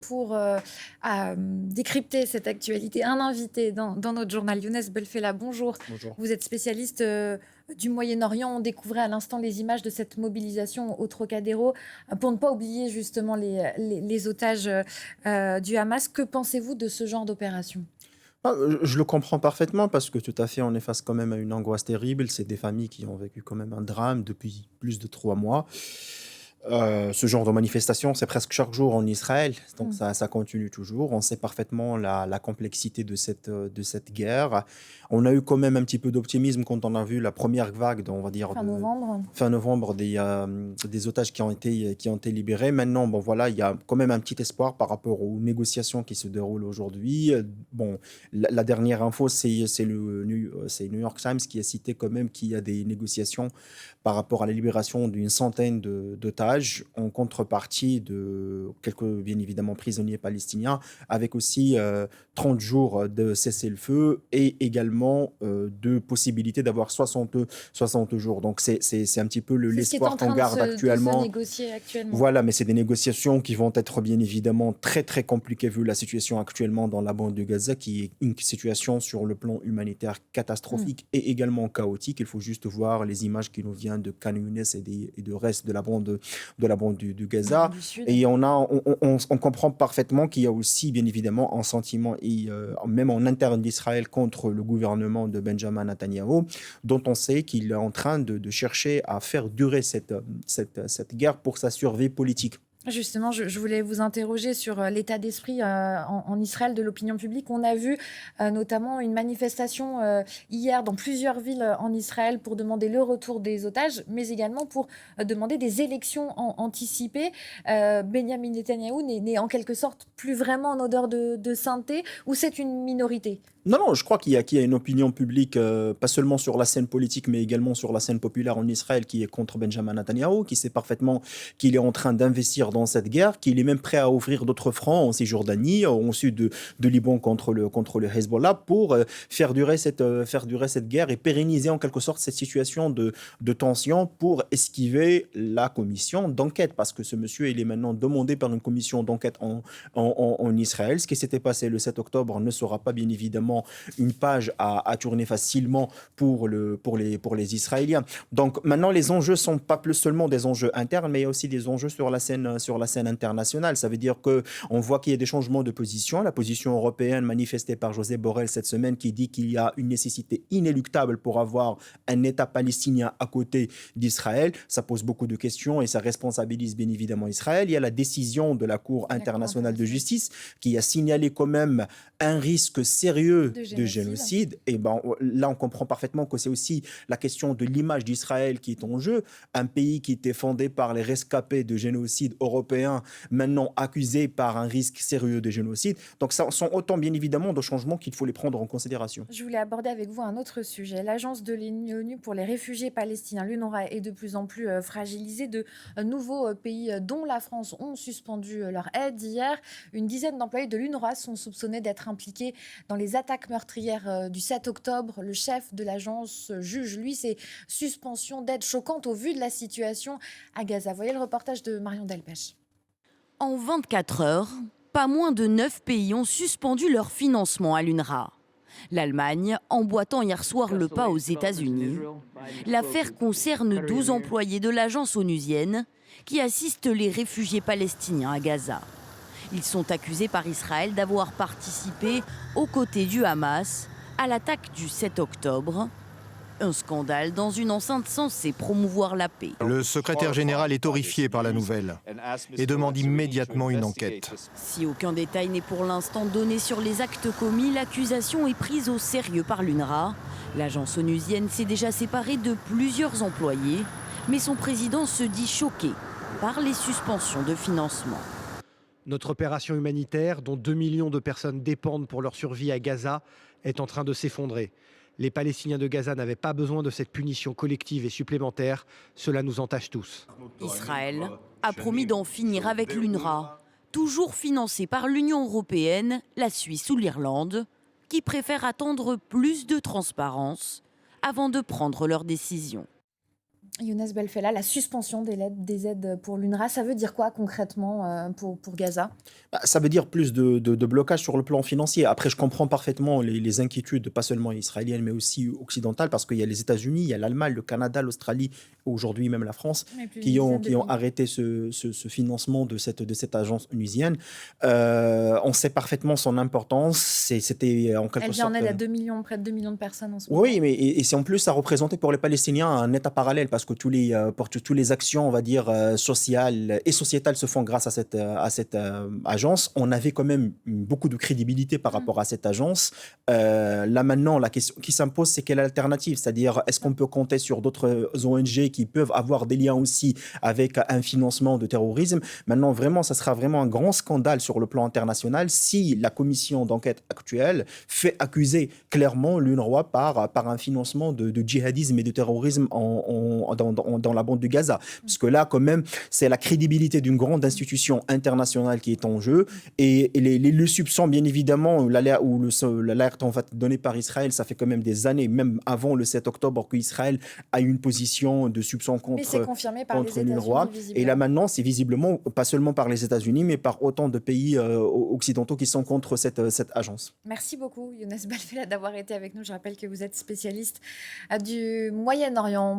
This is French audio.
pour décrypter cette actualité, un invité dans notre journal, Younes Belfella. Bonjour. Bonjour. Vous êtes spécialiste du Moyen-Orient. On découvrait à l'instant les images de cette mobilisation au Trocadéro pour ne pas oublier justement les otages du Hamas. Que pensez-vous de ce genre d'opération? Je le comprends parfaitement parce que tout à fait, on est face quand même à une angoisse terrible. C'est des familles qui ont vécu quand même un drame depuis plus de 3 mois. Ce genre de manifestation, c'est presque chaque jour en Israël, donc Mm. ça continue toujours. On sait parfaitement la complexité de cette guerre. On a eu quand même un petit peu d'optimisme quand on a vu la première vague, on va dire, Fin de novembre. fin novembre, des otages qui ont été libérés. Maintenant, bon voilà, il y a quand même un petit espoir par rapport aux négociations qui se déroulent aujourd'hui. Bon, la dernière info, c'est New York Times qui a cité quand même qu'il y a des négociations par rapport à la libération d'une centaine d'otages en contrepartie de quelques, bien évidemment, prisonniers palestiniens, avec aussi 30 jours de cessez-le-feu et également de possibilité d'avoir 60 jours. Donc c'est un petit peu C'est ce qui est l'espoir en qu'on train garde de se actuellement. négocier actuellement. Voilà, mais c'est des négociations qui vont être bien évidemment très très compliquées vu la situation actuellement dans la bande de Gaza, qui est une situation sur le plan humanitaire Mm. catastrophique et également chaotique. Il faut juste voir les images qui nous viennent de Khan Younes et de reste de la bande du Gaza. Du Sud. Et on comprend parfaitement qu'il y a aussi bien évidemment un sentiment, même en interne d'Israël, contre le gouvernement de Benjamin Netanyahou, dont on sait qu'il est en train de chercher à faire durer cette guerre pour sa survie politique. Justement, je voulais vous interroger sur l'état d'esprit en Israël de l'opinion publique. On a vu notamment une manifestation hier dans plusieurs villes en Israël pour demander le retour des otages, mais également pour demander des élections anticipées. Benjamin Netanyahou n'est en quelque sorte plus vraiment en odeur de sainteté, ou c'est une minorité? Non, non, je crois qu'il y a une opinion publique, pas seulement sur la scène politique, mais également sur la scène populaire en Israël, qui est contre Benjamin Netanyahou, qui sait parfaitement qu'il est en train d'investir dans cette guerre, qu'il est même prêt à ouvrir d'autres fronts en Cisjordanie, au sud de Liban contre le Hezbollah, pour faire durer cette guerre et pérenniser en quelque sorte cette situation de tension pour esquiver la commission d'enquête. Parce que ce monsieur, il est maintenant demandé par une commission d'enquête en Israël. Ce qui s'était passé le 7 octobre ne sera pas bien évidemment une page à tourner facilement pour les Israéliens. Donc maintenant, les enjeux sont pas plus seulement des enjeux internes, mais aussi des enjeux sur la scène internationale. Ça veut dire qu'on voit qu'il y a des changements de position. La position européenne manifestée par José Borrell cette semaine, qui dit qu'il y a une nécessité inéluctable pour avoir un État palestinien à côté d'Israël. Ça pose beaucoup de questions et ça responsabilise bien évidemment Israël. Il y a la décision de la Cour internationale de justice qui a signalé quand même un risque sérieux De de génocide. génocide. Et ben, là, on comprend parfaitement que c'est aussi la question de l'image d'Israël qui est en jeu. Un pays qui était fondé par les rescapés de génocide européens, maintenant accusé par un risque sérieux de génocide. Donc, ça sont autant, bien évidemment, de changements qu'il faut les prendre en considération. Je voulais aborder avec vous un autre sujet. L'agence de l'ONU pour les réfugiés palestiniens, l'UNRWA, est de plus en plus fragilisée. De nouveaux pays, dont la France, ont suspendu leur aide. Hier, une dizaine d'employés de l'UNRWA sont soupçonnés d'être impliqués dans les attaques meurtrières du 7 octobre. Le chef de l'agence juge, lui, ces suspensions d'aide choquantes au vu de la situation à Gaza. Voyez le reportage de Marion Delpech. En 24 heures, pas moins de 9 pays ont suspendu leur financement à l'UNRWA. L'Allemagne emboîtant hier soir le pas aux États-Unis. L'affaire concerne 12 employés de l'agence onusienne qui assistent les réfugiés palestiniens à Gaza. Ils sont accusés par Israël d'avoir participé, aux côtés du Hamas, à l'attaque du 7 octobre. Un scandale dans une enceinte censée promouvoir la paix. Le secrétaire général est horrifié par la nouvelle et demande immédiatement une enquête. Si aucun détail n'est pour l'instant donné sur les actes commis, l'accusation est prise au sérieux par l'UNRWA. L'agence onusienne s'est déjà séparée de plusieurs employés, mais son président se dit choqué par les suspensions de financement. Notre opération humanitaire, dont 2 millions de personnes dépendent pour leur survie à Gaza, est en train de s'effondrer. Les Palestiniens de Gaza n'avaient pas besoin de cette punition collective et supplémentaire. Cela nous entache tous. Israël a promis d'en finir avec l'UNRWA, toujours financée par l'Union européenne, la Suisse ou l'Irlande, qui préfèrent attendre plus de transparence avant de prendre leurs décisions. Younes Belfella, la suspension des aides pour l'UNRWA, ça veut dire quoi concrètement pour Gaza? Bah, ça veut dire plus de blocage sur le plan financier. Après, je comprends parfaitement les inquiétudes, pas seulement israéliennes, mais aussi occidentales, parce qu'il y a les États-Unis, il y a l'Allemagne, le Canada, l'Australie, aujourd'hui même la France, Et plus d'une qui ont, dizaine de qui ont pays. arrêté ce financement de cette agence onusienne. On sait parfaitement son importance. C'était en Elle quelque vient en sorte. aide à 2 millions, près de 2 millions de personnes en ce Oui, moment. mais et c'est en plus, ça représentait pour les Palestiniens un État parallèle parce que tous les actions, on va dire, sociales et sociétales se font grâce à cette agence. On avait quand même beaucoup de crédibilité par Mm. rapport à cette agence. Là maintenant, la question qui s'impose, c'est quelle est l'alternative? C'est-à-dire, est-ce qu'on peut compter sur d'autres ONG qui peuvent avoir des liens aussi avec un financement de terrorisme? Maintenant, vraiment, ça sera vraiment un grand scandale sur le plan international si la commission d'enquête actuelle fait accuser clairement l'UNRWA par un financement de djihadisme et de terrorisme dans la bande de Gaza. Parce que là, quand même, c'est la crédibilité d'une grande institution internationale qui est en jeu. Et les soupçons, bien évidemment, l'alerte en fait, donnée par Israël, ça fait quand même des années, même avant le 7 octobre, qu'Israël a une position de soupçon Mais c'est contre, confirmé par les contre États-Unis, l'UNRWA. Et là visiblement. maintenant, c'est visiblement pas seulement par les États-Unis, mais par autant de pays occidentaux qui sont contre cette agence. Merci beaucoup, Younes Belfella, d'avoir été avec nous. Je rappelle que vous êtes spécialiste du Moyen-Orient.